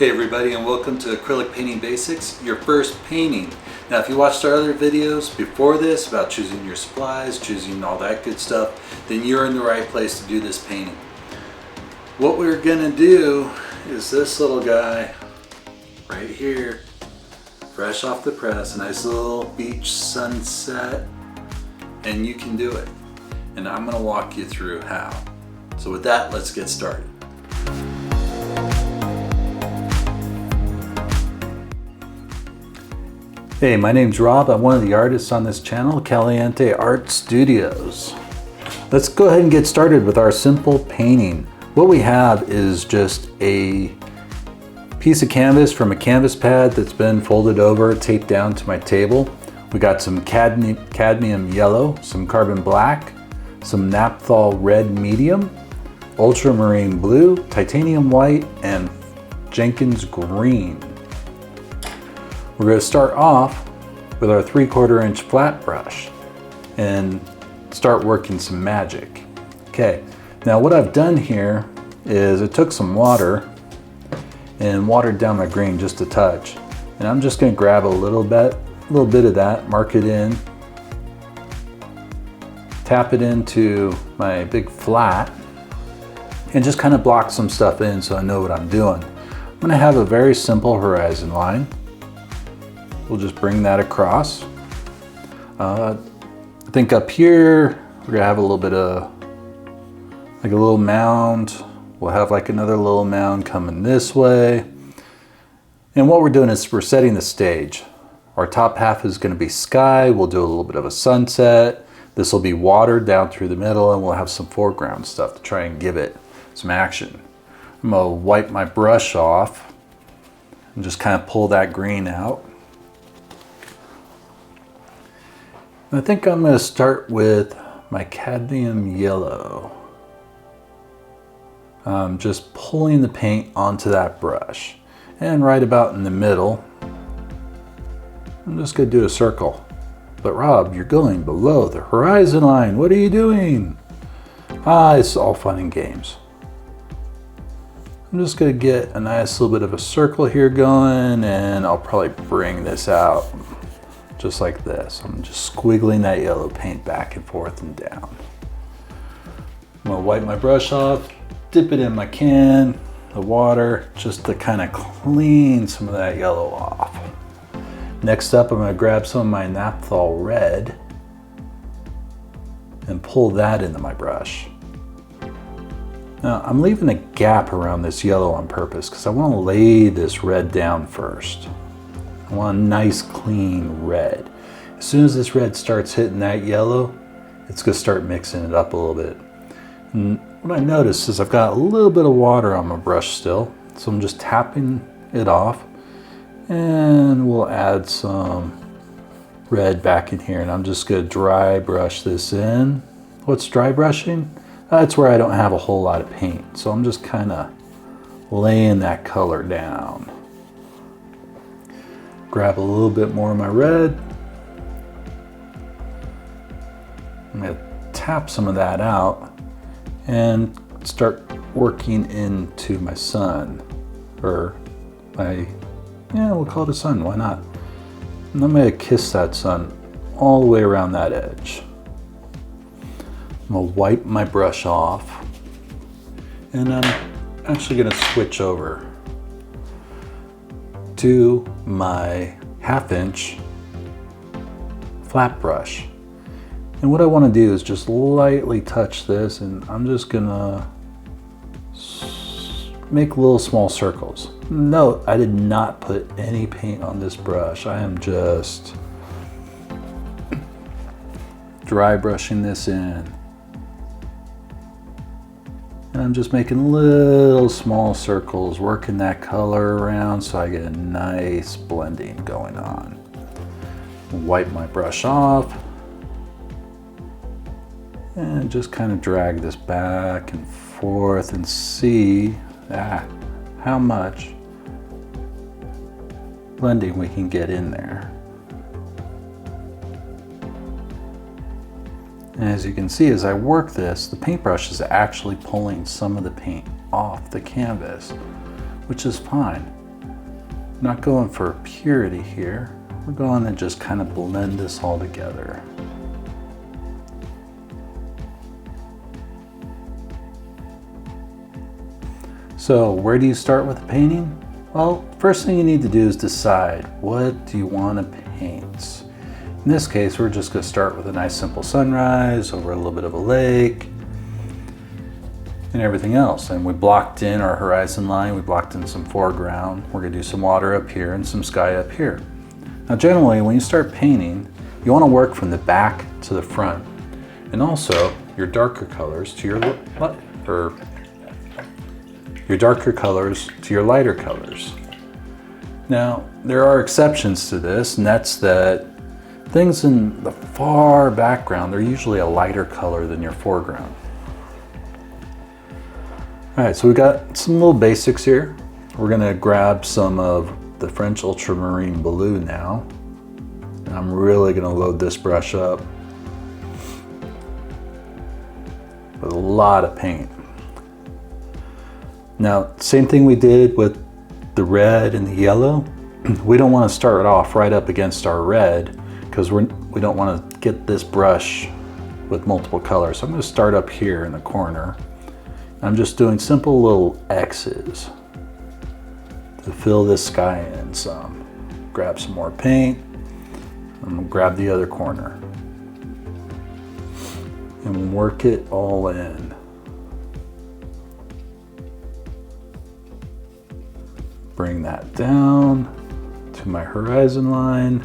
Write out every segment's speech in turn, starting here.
Hey everybody, and welcome to Acrylic Painting Basics, your first painting. Now if you watched our other videos before this about choosing your supplies, choosing all that good stuff, then you're in the right place to do this painting. What we're gonna do is this little guy right here, fresh off the press, a nice little beach sunset, and you can do it. And I'm gonna walk you through how. So with that, let's get started. Hey, my name's Rob. I'm one of the artists on this channel, Caliente Art Studios. Let's go ahead and get started with our simple painting. What we have is just a piece of canvas from a canvas pad that's been folded over, taped down to my table. We got some cadmium yellow, some carbon black, some naphthol red medium, ultramarine blue, titanium white, and Jenkins green. We're going to start off with our 3/4 inch flat brush and start working some magic. Okay, now what I've done here is I took some water and watered down my green just a touch. And I'm just going to grab a little bit of that, mark it in, tap it into my big flat, and just kind of block some stuff in so I know what I'm doing. I'm going to have a very simple horizon line. We'll just bring that across. I think up here, we're gonna have a little bit of, like a little mound. We'll have like another little mound coming this way. And what we're doing is we're setting the stage. Our top half is gonna be sky. We'll do a little bit of a sunset. This will be water down through the middle, and we'll have some foreground stuff to try and give it some action. I'm gonna wipe my brush off and just kind of pull that green out. I think I'm going to start with my cadmium yellow. Just pulling the paint onto that brush. And right about in the middle, I'm just going to do a circle. But Rob, you're going below the horizon line. What are you doing? It's all fun and games. I'm just going to get a nice little bit of a circle here going, and I'll probably bring this out. Just like this. I'm just squiggling that yellow paint back and forth and down. I'm gonna wipe my brush off, dip it in my can, the water, just to kind of clean some of that yellow off. Next up, I'm gonna grab some of my naphthol red and pull that into my brush. Now, I'm leaving a gap around this yellow on purpose because I want to lay this red down first. I want a nice clean red. As soon as this red starts hitting that yellow, it's gonna start mixing it up a little bit. And what I notice is I've got a little bit of water on my brush still, so I'm just tapping it off, and we'll add some red back in here, and I'm just gonna dry brush this in. What's dry brushing? That's where I don't have a whole lot of paint, so I'm just kind of laying that color down. Grab a little bit more of my red. I'm going to tap some of that out and start working into my sun, or my, we'll call it a sun, why not? And I'm going to kiss that sun all the way around that edge. I'm going to wipe my brush off, and I'm actually going to switch over to my 1/2 inch flat brush. And what I want to do is just lightly touch this, and I'm just gonna make little small circles. Note, I did not put any paint on this brush. I am just dry brushing this in. And I'm just making little small circles, working that color around so I get a nice blending going on. Wipe my brush off and just kind of drag this back and forth and see how much blending we can get in there. And as you can see, as I work this, the paintbrush is actually pulling some of the paint off the canvas, which is fine. Not going for purity here. We're going to just kind of blend this all together. So where do you start with the painting? Well, first thing you need to do is decide, what do you want to paint? In this case, we're just going to start with a nice simple sunrise over a little bit of a lake and everything else. And we blocked in our horizon line, we blocked in some foreground. We're going to do some water up here and some sky up here. Now generally, when you start painting, you want to work from the back to the front, and also your darker colors to your lighter colors. Now, there are exceptions to this, and that's that things in the far background, they're usually a lighter color than your foreground. All right, so we've got some little basics here. We're gonna grab some of the French Ultramarine Blue now, and I'm really gonna load this brush up with a lot of paint. Now, same thing we did with the red and the yellow. We don't want to start off right up against our red because we don't want to get this brush with multiple colors. So I'm going to start up here in the corner. I'm just doing simple little X's to fill this sky in some. Grab some more paint. I'm going to grab the other corner and work it all in. Bring that down to my horizon line.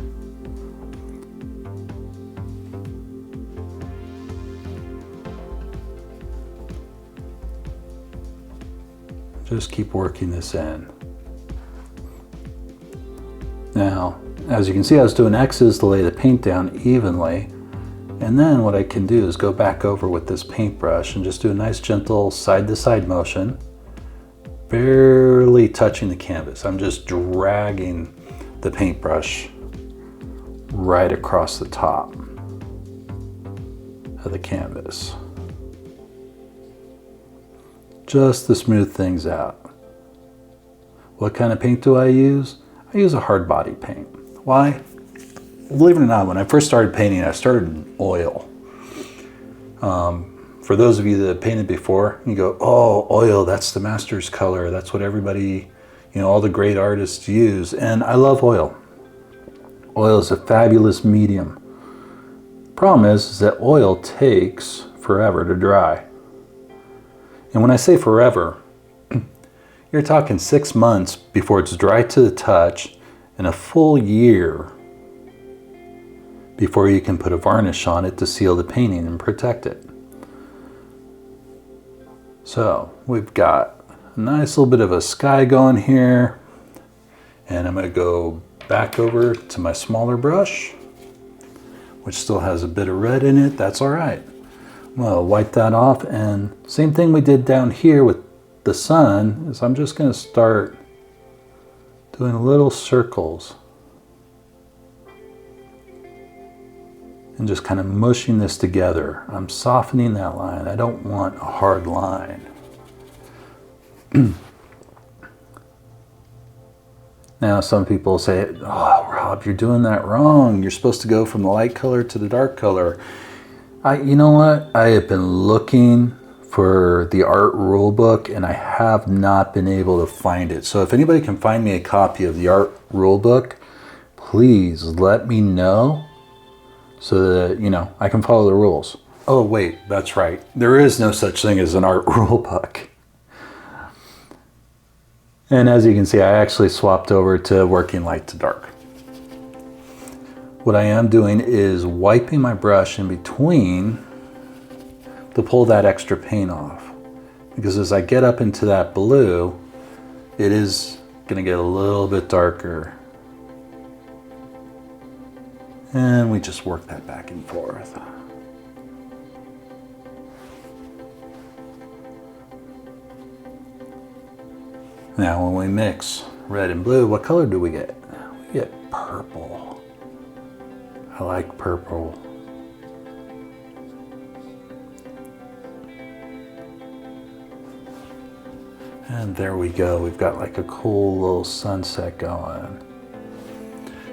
Just keep working this in. Now, as you can see, I was doing X's to lay the paint down evenly. And then what I can do is go back over with this paintbrush and just do a nice gentle side-to-side motion. Barely touching the canvas. I'm just dragging the paintbrush right across the top of the canvas, just to smooth things out. What kind of paint do I use? I use a hard body paint. Why? Believe it or not, when I first started painting, I started in oil. For those of you that have painted before, you go, oh, oil, that's the master's color. That's what everybody, all the great artists use. And I love oil. Oil is a fabulous medium. Problem is that oil takes forever to dry. And when I say forever, you're talking 6 months before it's dry to the touch and a full year before you can put a varnish on it to seal the painting and protect it. So we've got a nice little bit of a sky going here, and I'm going to go back over to my smaller brush, which still has a bit of red in it. That's all right. Well, wipe that off, and same thing we did down here with the sun is I'm just going to start doing little circles and just kind of mushing this together. I'm softening that line. I don't want a hard line. Now some people say, oh Rob, you're doing that wrong. You're supposed to go from the light color to the dark color. You know what? I have been looking for the art rule book and I have not been able to find it. So if anybody can find me a copy of the art rule book, please let me know, so that, I can follow the rules. Oh, wait, that's right. There is no such thing as an art rule book. And as you can see, I actually swapped over to working light to dark. What I am doing is wiping my brush in between to pull that extra paint off. Because as I get up into that blue, it is going to get a little bit darker. And we just work that back and forth. Now when we mix red and blue, what color do we get? We get purple. I like purple. And there we go. We've got like a cool little sunset going.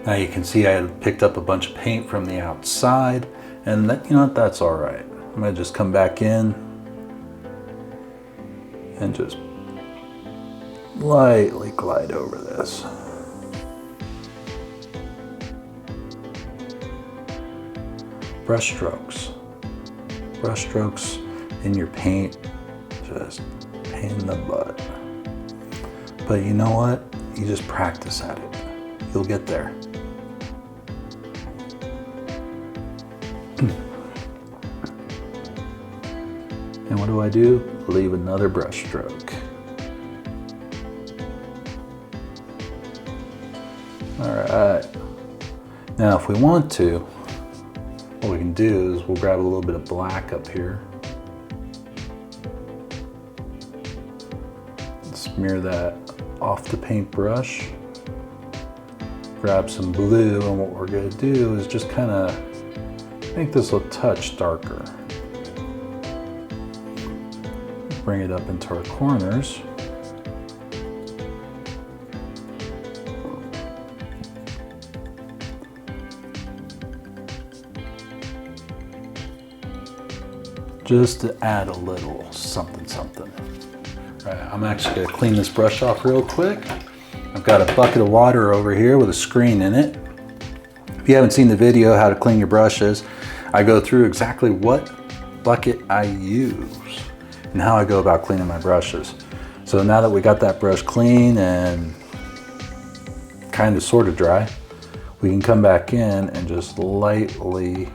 Now you can see I had picked up a bunch of paint from the outside, and that, you know what, that's all right. I'm gonna just come back in and just lightly glide over this. Brush strokes. Brush strokes in your paint, just pain in the butt. But you know what? You just practice at it. You'll get there. And what do? Leave another brush stroke. All right. Now, if we want to, what we can do is we'll grab a little bit of black up here. Smear that off the paintbrush. Grab some blue, and what we're gonna do is just kind of make this a touch darker. Bring it up into our corners. Just to add a little something, something. All right, I'm actually gonna clean this brush off real quick. I've got a bucket of water over here with a screen in it. If you haven't seen the video, how to clean your brushes, I go through exactly what bucket I use and how I go about cleaning my brushes. So now that we got that brush clean and kind of sort of dry, we can come back in and just lightly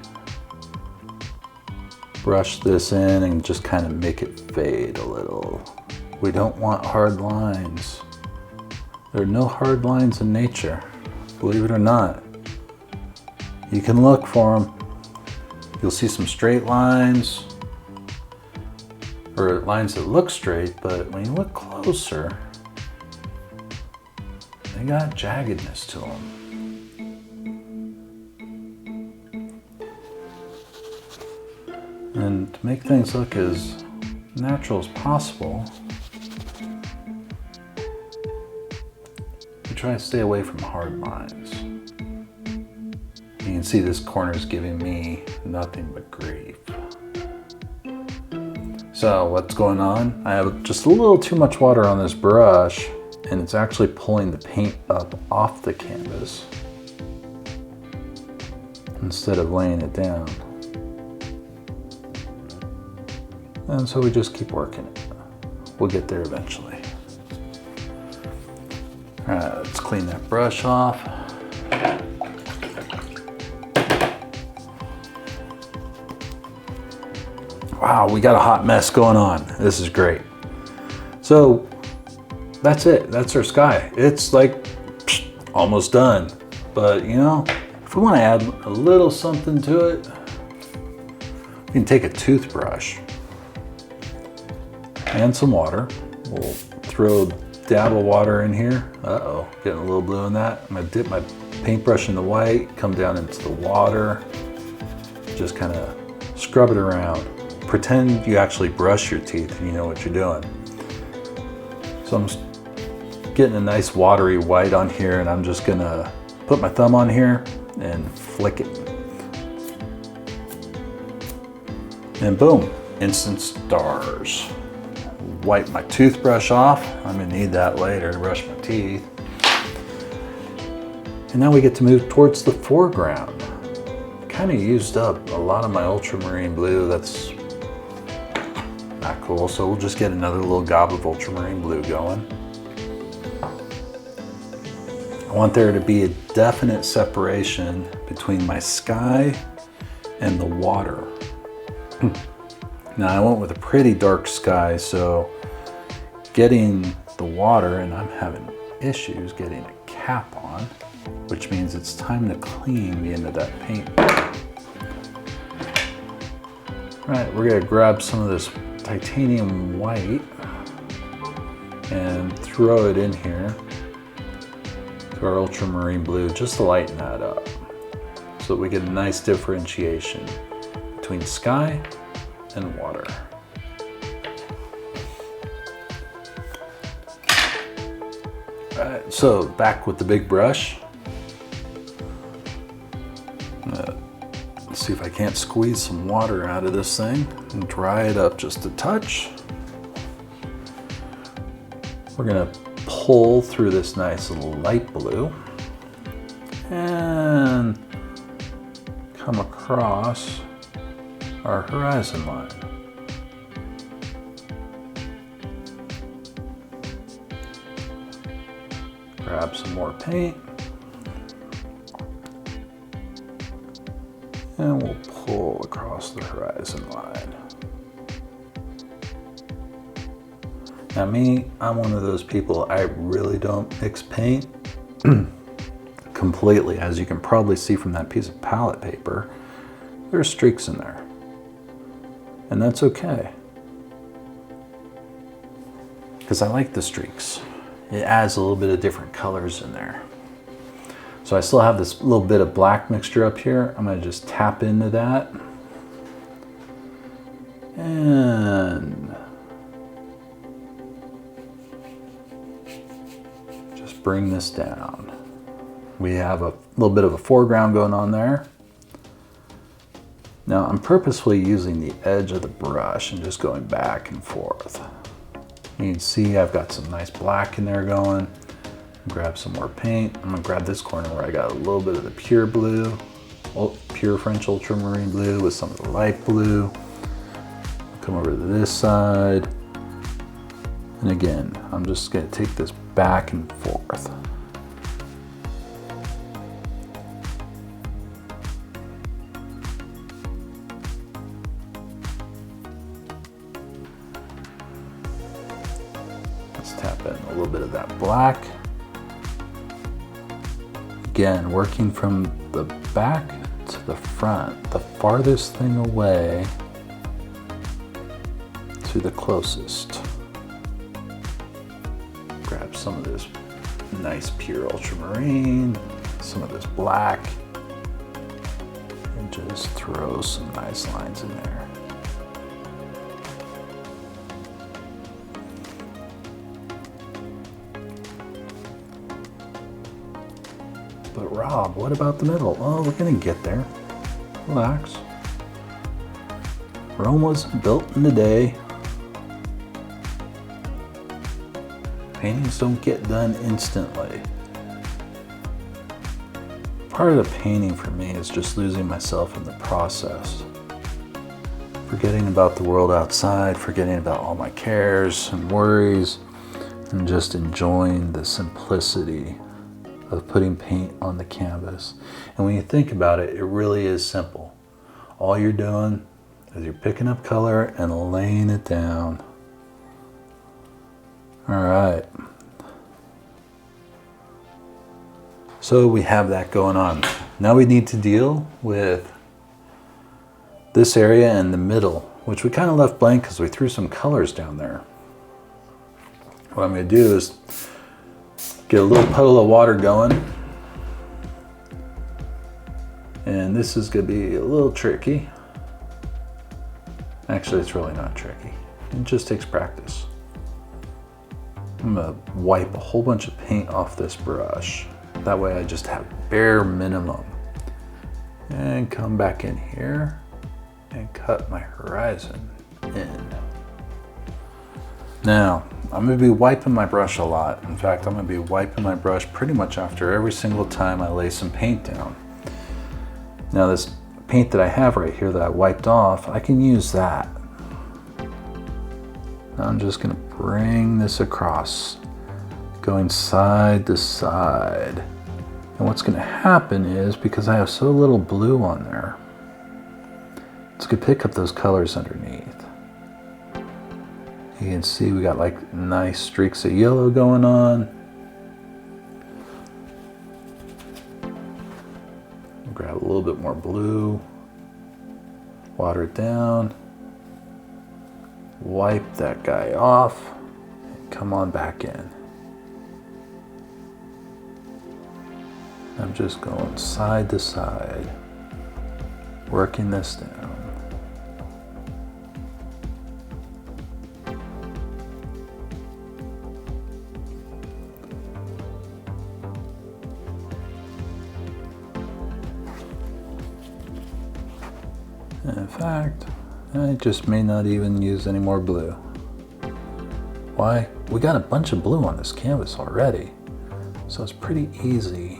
brush this in and just kind of make it fade a little. We don't want hard lines. There are no hard lines in nature, believe it or not. You can look for them. You'll see some straight lines, or lines that look straight, but when you look closer, they got jaggedness to them. And to make things look as natural as possible, we try to stay away from hard lines. You can see this corner is giving me nothing but grief. So what's going on? I have just a little too much water on this brush, and it's actually pulling the paint up off the canvas instead of laying it down. And so we just keep working it. We'll get there eventually. All right, let's clean that brush off. Wow, we got a hot mess going on. This is great. So that's it. That's our sky. It's like almost done. But you know, if we want to add a little something to it, we can take a toothbrush and some water. We'll throw a dab of water in here. Uh-oh, getting a little blue in that. I'm gonna dip my paintbrush in the white, come down into the water, just kind of scrub it around. Pretend you actually brush your teeth and you know what you're doing. So I'm just getting a nice watery white on here, and I'm just gonna put my thumb on here and flick it. And boom, instant stars. Wipe my toothbrush off. I'm gonna need that later to brush my teeth. And now we get to move towards the foreground. Kind of used up a lot of my ultramarine blue. That's not cool. So we'll just get another little gob of ultramarine blue going. I want there to be a definite separation between my sky and the water. Now I went with a pretty dark sky, so getting the water, and I'm having issues getting a cap on, which means it's time to clean the end of that paint. All right, we're gonna grab some of this titanium white and throw it in here to our ultramarine blue, just to lighten that up so that we get a nice differentiation between sky and water. right, so back with the big brush. Let's see if I can't squeeze some water out of this thing and dry it up just a touch. We're gonna pull through this nice little light blue and come across our horizon line. Grab some more paint and we'll pull across the horizon line. Now me, I'm one of those people, I really don't mix paint completely. As you can probably see from that piece of palette paper, there are streaks in there. And that's okay. Because I like the streaks. It adds a little bit of different colors in there. So I still have this little bit of black mixture up here. I'm gonna just tap into that. And just bring this down. We have a little bit of a foreground going on there. Now I'm purposefully using the edge of the brush and just going back and forth. You can see I've got some nice black in there going. Grab some more paint. I'm gonna grab this corner where I got a little bit of the pure blue, pure French ultramarine blue with some of the light blue. Come over to this side. And again, I'm just gonna take this back and forth. Let's tap in a little bit of that black. Again, working from the back to the front, the farthest thing away to the closest. Grab some of this nice pure ultramarine, some of this black, and just throw some nice lines in there. But Rob, what about the middle? Oh, we're gonna get there. Relax. Rome wasn't built in a day. Paintings don't get done instantly. Part of the painting for me is just losing myself in the process. Forgetting about the world outside, forgetting about all my cares and worries, and just enjoying the simplicity of putting paint on the canvas. And when you think about it, it really is simple. All you're doing is you're picking up color and laying it down. All right. So we have that going on. Now we need to deal with this area in the middle, which we kind of left blank because we threw some colors down there. What I'm going to do is get a little puddle of water going. And this is going to be a little tricky. Actually, it's really not tricky. It just takes practice. I'm going to wipe a whole bunch of paint off this brush. That way I just have bare minimum. And come back in here and cut my horizon in. Now, I'm going to be wiping my brush a lot. In fact, I'm going to be wiping my brush pretty much after every single time I lay some paint down. Now this paint that I have right here that I wiped off, I can use that. Now I'm just going to bring this across, going side to side. And what's going to happen is, because I have so little blue on there, it's going to pick up those colors underneath. You can see we got like nice streaks of yellow going on. Grab a little bit more blue, water it down, wipe that guy off, and come on back in. I'm just going side to side, working this down. In fact, I just may not even use any more blue. Why? We got a bunch of blue on this canvas already, so it's pretty easy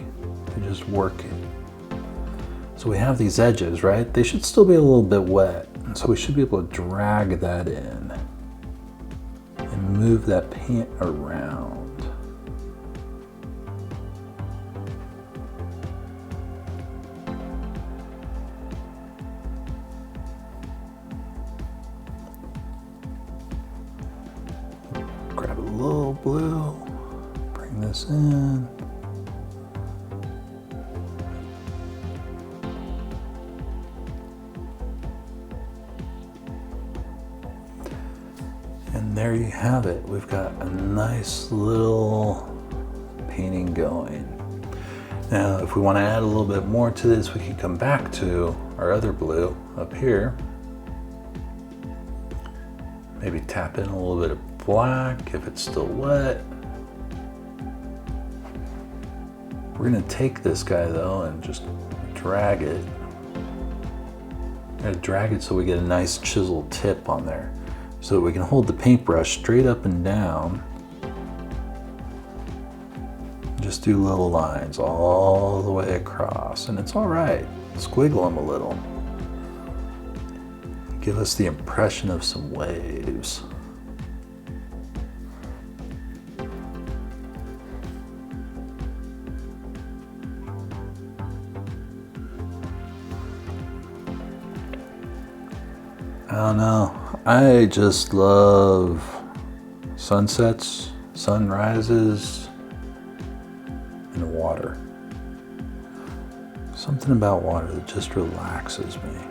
to just work it. So we have these edges, right? They should still be a little bit wet, so we should be able to drag that in and move that paint around. Grab a little blue, bring this in. And there you have it. We've got a nice little painting going. Now, if we want to add a little bit more to this, we can come back to our other blue up here. Maybe tap in a little bit of black if it's still wet. We're going to take this guy though and just drag it. We're going to drag it so we get a nice chiseled tip on there, so that we can hold the paintbrush straight up and down. Just do little lines all the way across, and it's all right. Squiggle them a little. Give us the impression of some waves. I don't know. I just love sunsets, sunrises, and water. Something about water that just relaxes me.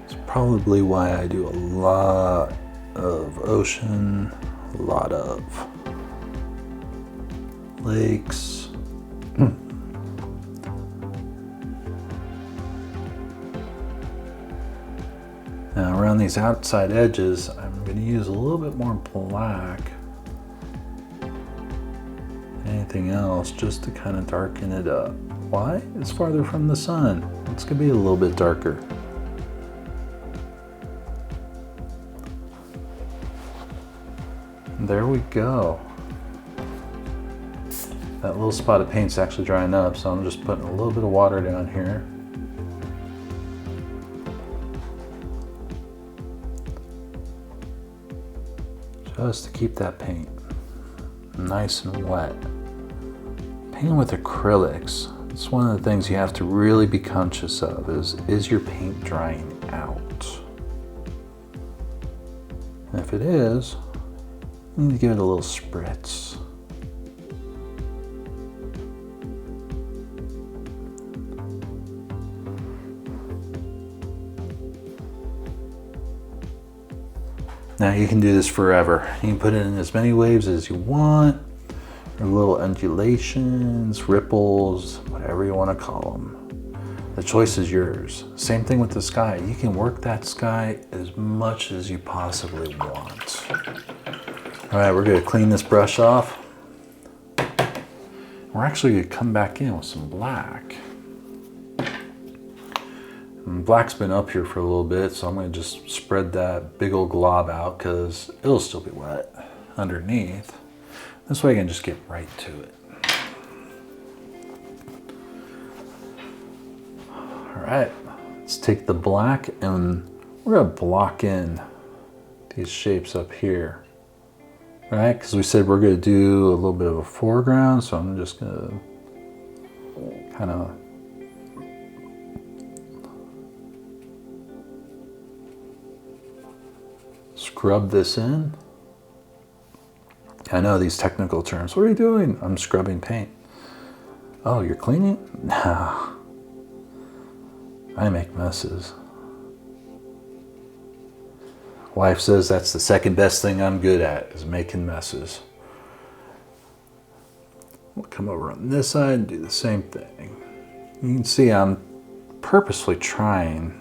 It's probably why I do a lot of ocean, a lot of lakes. Now around these outside edges, I'm going to use a little bit more black than anything else, just to kind of darken it up. Why? It's farther from the sun. It's going to be a little bit darker. And there we go. That little spot of paint's actually drying up, so I'm just putting a little bit of water down here. Just to keep that paint nice and wet. Painting with acrylics, it's one of the things you have to really be conscious of is your paint drying out? And if it is, you need to give it a little spritz. Now you can do this forever. You can put it in as many waves as you want, or little undulations, ripples, whatever you want to call them. The choice is yours. Same thing with the sky. You can work that sky as much as you possibly want. All right, we're going to clean this brush off. We're actually going to come back in with some black. And black's been up here for a little bit, so I'm going to just spread that big old glob out because it'll still be wet underneath. This way I can just get right to it. All right, let's take the black and we're going to block in these shapes up here. All right, because we said we're going to do a little bit of a foreground, so I'm just going to kind of scrub this in. I know these technical terms. What are you doing? I'm scrubbing paint. Oh, you're cleaning? No. I make messes. Wife says that's the second best thing I'm good at, is making messes. We'll come over on this side and do the same thing. You can see I'm purposely trying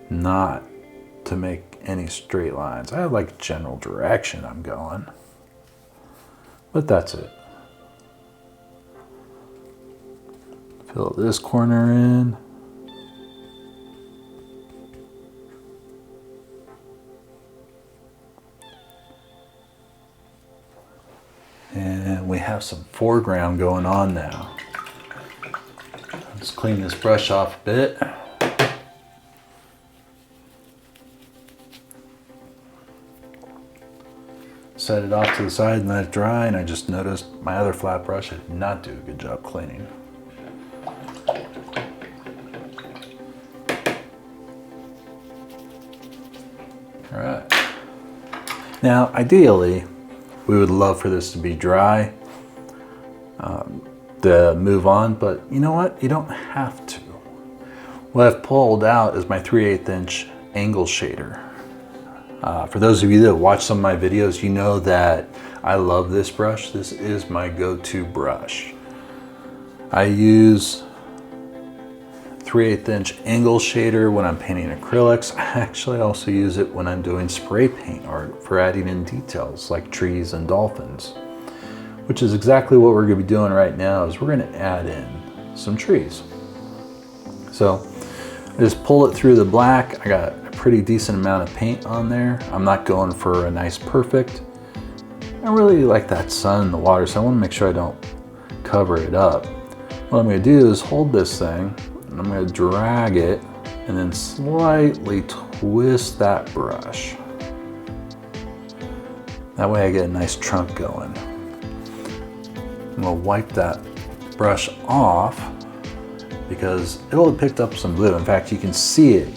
not to make any straight lines. I have like general direction I'm going, but that's it. Fill this corner in. And we have some foreground going on now. Let's clean this brush off a bit. Set it off to the side and let it dry, and I just noticed my other flat brush did not do a good job cleaning. All right. Now, ideally, we would love for this to be dry to move on, but you know what? You don't have to. What I've pulled out is my 3/8 inch angle shader. For those of you that watch some of my videos, you know that I love this brush. This is my go-to brush. I use 3/8 inch angle shader when I'm painting acrylics. I actually also use it when I'm doing spray paint art for adding in details like trees and dolphins, which is exactly what we're going to be doing right now. Is we're going to add in some trees. So I just pull it through the black. I got a pretty decent amount of paint on there. I'm not going for a nice perfect. I really like that sun and the water, so I want to make sure I don't cover it up. What I'm going to do is hold this thing, and I'm going to drag it and then slightly twist that brush. That way I get a nice trunk going. I'm going to wipe that brush off because it'll have picked up some blue. In fact, you can see it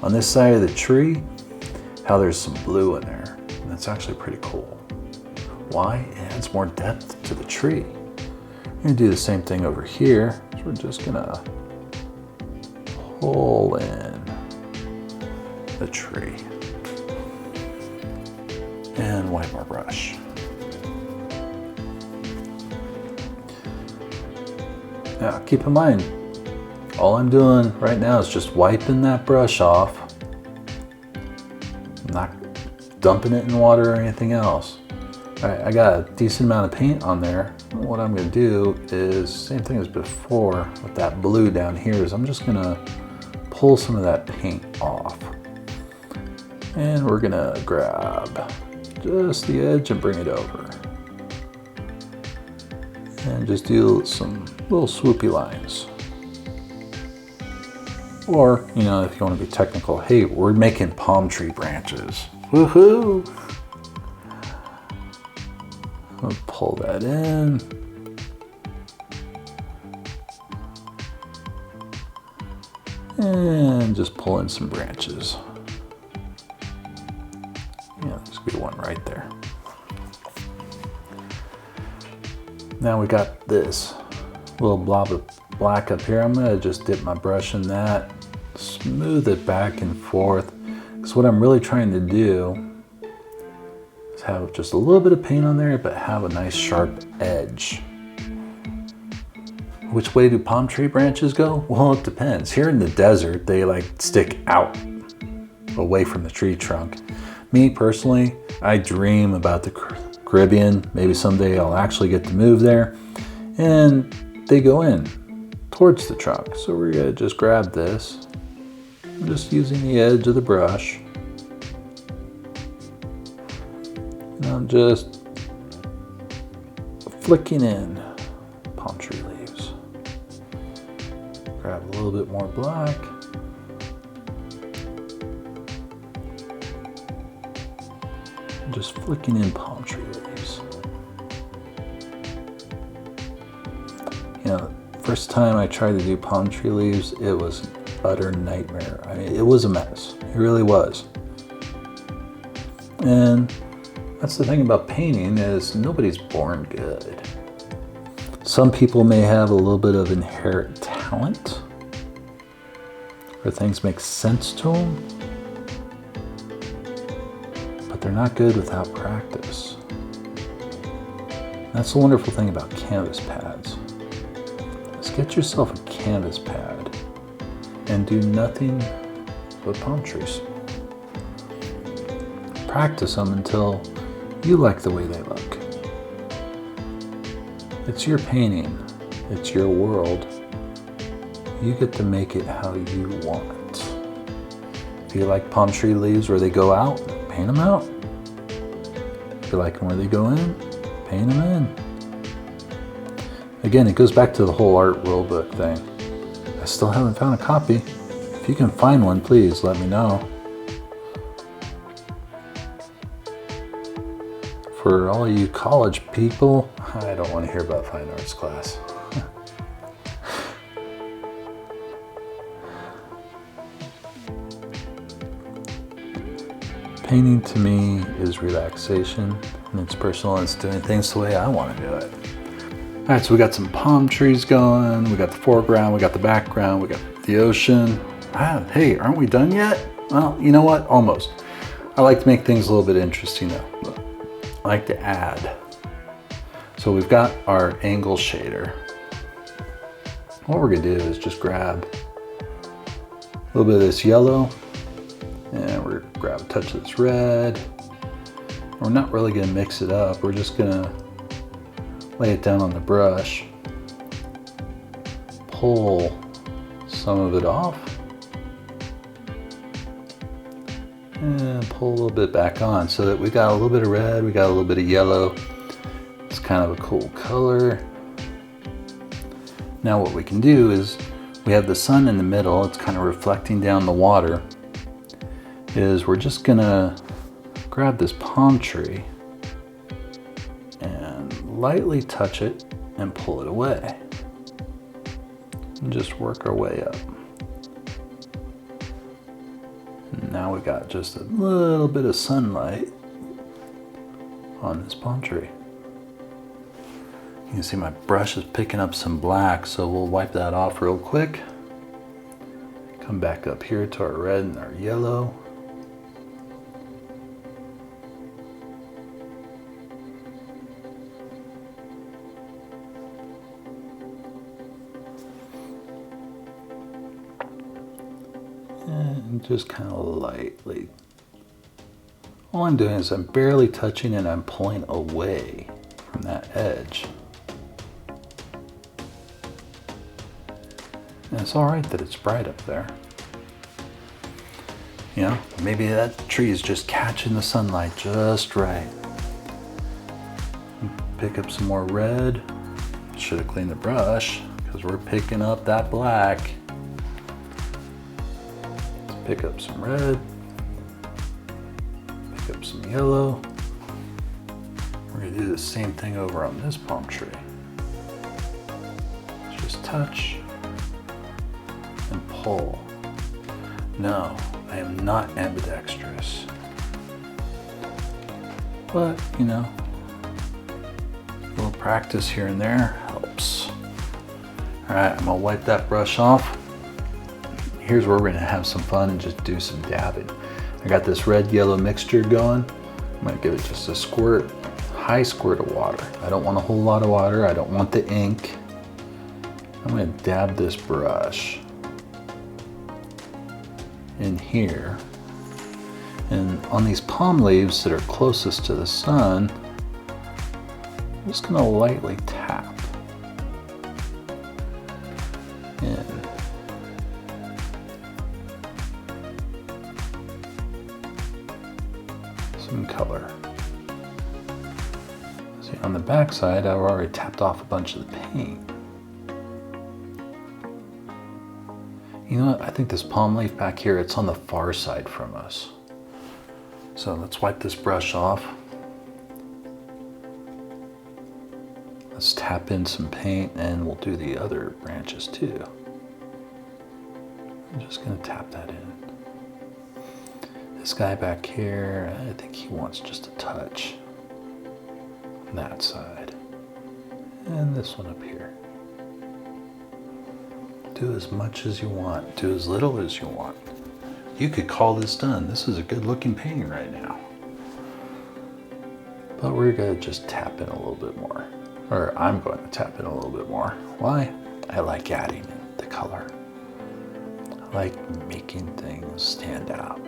on this side of the tree, how there's some blue in there. And that's actually pretty cool. Why? It adds more depth to the tree. I'm going to do the same thing over here. So we're just going to pull in the tree and wipe our brush. Now keep in mind, all I'm doing right now is just wiping that brush off. I'm not dumping it in water or anything else. All right, I got a decent amount of paint on there. What I'm going to do is same thing as before with that blue down here, is I'm just going to pull some of that paint off. And we're going to grab just the edge and bring it over. And just do some little swoopy lines. Or, you know, if you want to be technical, hey, we're making palm tree branches. Woohoo! I'll pull that in. And just pull in some branches. Yeah, there's a good one right there. Now we got this little blob of black up here. I'm gonna just dip my brush in that, smooth it back and forth. Because what I'm really trying to do is have just a little bit of paint on there, but have a nice sharp edge. Which way do palm tree branches go? Well, it depends. Here in the desert, they like stick out away from the tree trunk. Me personally, I dream about the Caribbean. Maybe someday I'll actually get to move there. And they go in towards the trunk. So we're gonna just grab this. I'm just using the edge of the brush. And I'm just flicking in palm tree leaves. Grab a little bit more black. And just flicking in palm tree leaves. You know, first time I tried to do palm tree leaves, it was an utter nightmare. I mean, it was a mess. It really was. And that's the thing about painting, is nobody's born good. Some people may have a little bit of inherent talent, or things make sense to them, but they're not good without practice. That's the wonderful thing about canvas pads. Get yourself a canvas pad and do nothing but palm trees. Practice them until you like the way they look. It's your painting, it's your world. You get to make it how you want. If you like palm tree leaves where they go out, paint them out. If you like them where they go in, paint paint them in. Again, it goes back to the whole art rulebook thing. I still haven't found a copy. If you can find one, please let me know. For all you college people, I don't want to hear about fine arts class. Painting to me is relaxation, and it's personal, and it's doing things the way I want to do it. All right, so we got some palm trees going, we got the foreground, we got the background, we got the ocean. Hey, aren't we done yet? Well, you know what? Almost. I like to make things a little bit interesting though. I like to add. So we've got our angle shader. What we're gonna do is just grab a little bit of this yellow, and we're gonna grab a touch of this red. We're not really gonna mix it up. We're just gonna lay it down on the brush, pull some of it off, and pull a little bit back on so that we got a little bit of red, we got a little bit of yellow. It's kind of a cool color. Now what we can do is, we have the sun in the middle, it's kind of reflecting down the water, is we're just gonna grab this palm tree and lightly touch it and pull it away. And just work our way up. And now we got just a little bit of sunlight on this palm tree. You can see my brush is picking up some black, so we'll wipe that off real quick. Come back up here to our red and our yellow. And just kind of lightly. All I'm doing is I'm barely touching and I'm pulling away from that edge. And it's all right that it's bright up there. You know, maybe that tree is just catching the sunlight just right. Pick up some more red. Should have cleaned the brush because we're picking up that black. Pick up some red, pick up some yellow. We're gonna do the same thing over on this palm tree. Just touch and pull. No, I am not ambidextrous. But, you know, a little practice here and there helps. All right, I'm gonna wipe that brush off. Here's where we're gonna have some fun and just do some dabbing. I got this red-yellow mixture going. I'm gonna give it just a squirt, high squirt of water. I don't want a whole lot of water. I don't want the ink. I'm gonna dab this brush in here. And on these palm leaves that are closest to the sun, I'm just gonna lightly tap in. Some color. See, on the back side, I've already tapped off a bunch of the paint. You know what? I think this palm leaf back here, it's on the far side from us. So let's wipe this brush off. Let's tap in some paint and we'll do the other branches too. I'm just gonna tap that in. This guy back here, I think he wants just a touch on that side. And this one up here. Do as much as you want, do as little as you want. You could call this done. This is a good looking painting right now. But we're gonna just tap in a little bit more. Or I'm going to tap in a little bit more. Why? I like adding in the color. I like making things stand out.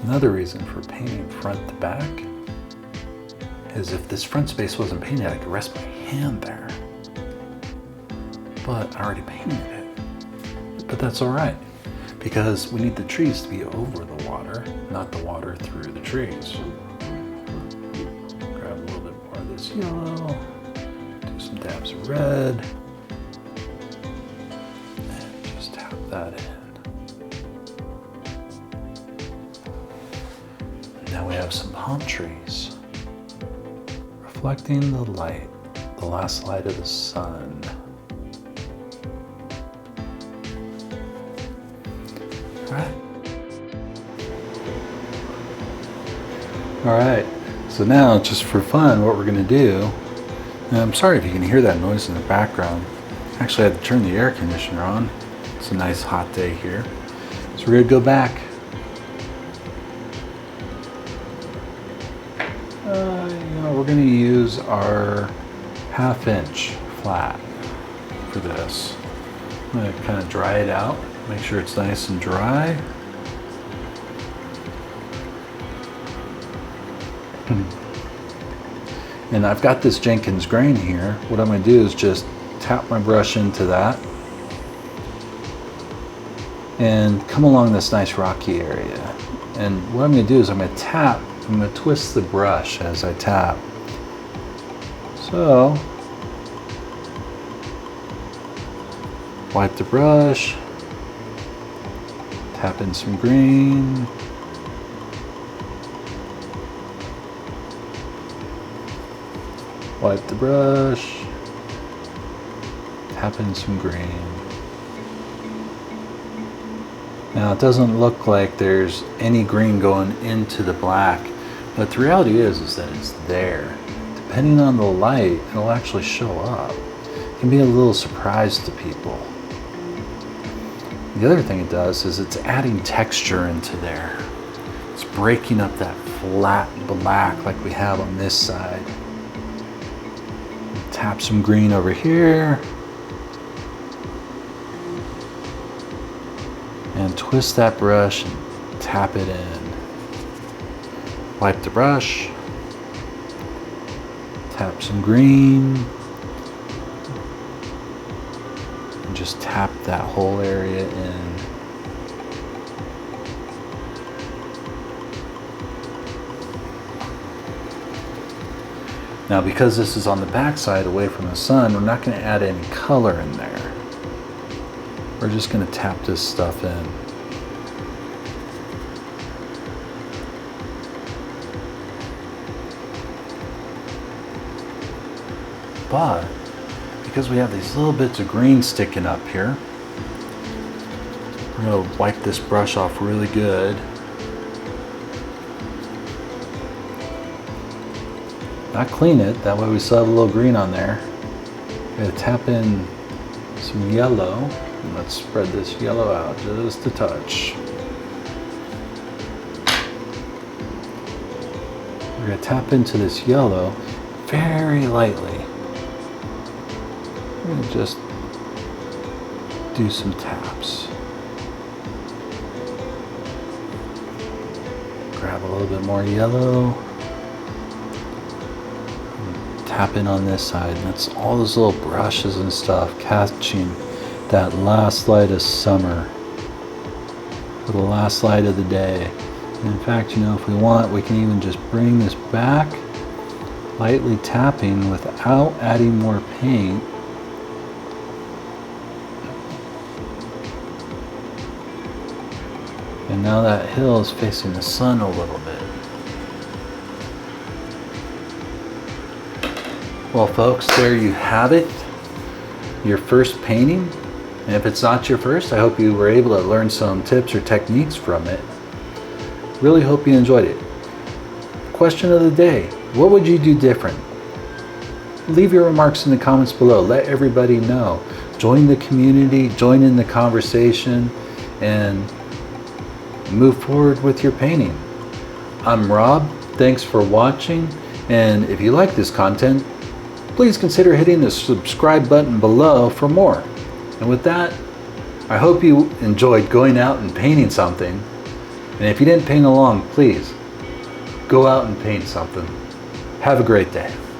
Another reason for painting front to back is if this front space wasn't painted, I could rest my hand there. But I already painted it. But that's all right, because we need the trees to be over the water, not the water through the trees. Grab a little bit more of this yellow, do some dabs of red, and just tap that in. Now we have some palm trees reflecting the light, the last light of the sun. All right, so now just for fun, what we're gonna do, and I'm sorry if you can hear that noise in the background. Actually, I had to turn the air conditioner on. It's a nice hot day here. So we're gonna go back. We're gonna use our 1/2 inch flat for this. I'm gonna kind of dry it out, make sure it's nice and dry. And I've got this Jenkins grain here. What I'm going to do is just tap my brush into that and come along this nice rocky area. And what I'm going to do is I'm going to twist the brush as I tap. So, wipe the brush, tap in some green. Wipe the brush, tap in some green. Now it doesn't look like there's any green going into the black, but the reality is that it's there. Depending on the light, it'll actually show up. It can be a little surprise to people. The other thing it does is it's adding texture into there. It's breaking up that flat black like we have on this side. Tap some green over here and twist that brush and tap it in. Wipe the brush, tap some green, and just tap that whole area in. Now, because this is on the back side away from the sun, we're not going to add any color in there. We're just going to tap this stuff in. But because we have these little bits of green sticking up here, we're going to wipe this brush off really good. Not clean it, that way we still have a little green on there. I'm gonna tap in some yellow, and let's spread this yellow out just a touch. We're gonna tap into this yellow very lightly. We're gonna just do some taps. Grab a little bit more yellow. Tap in on this side, and that's all those little brushes and stuff catching that last light of summer, or the last light of the day. And in fact, you know, if we want, we can even just bring this back, lightly tapping without adding more paint. And now that hill is facing the sun a little bit. Well, folks, there you have it, your first painting. And if it's not your first, I hope you were able to learn some tips or techniques from it. Really hope you enjoyed it. Question of the day, what would you do different? Leave your remarks in the comments below. Let everybody know. Join the community, join in the conversation, and move forward with your painting. I'm Rob, thanks for watching, and if you like this content, please consider hitting the subscribe button below for more. And with that, I hope you enjoyed going out and painting something. And if you didn't paint along, please go out and paint something. Have a great day.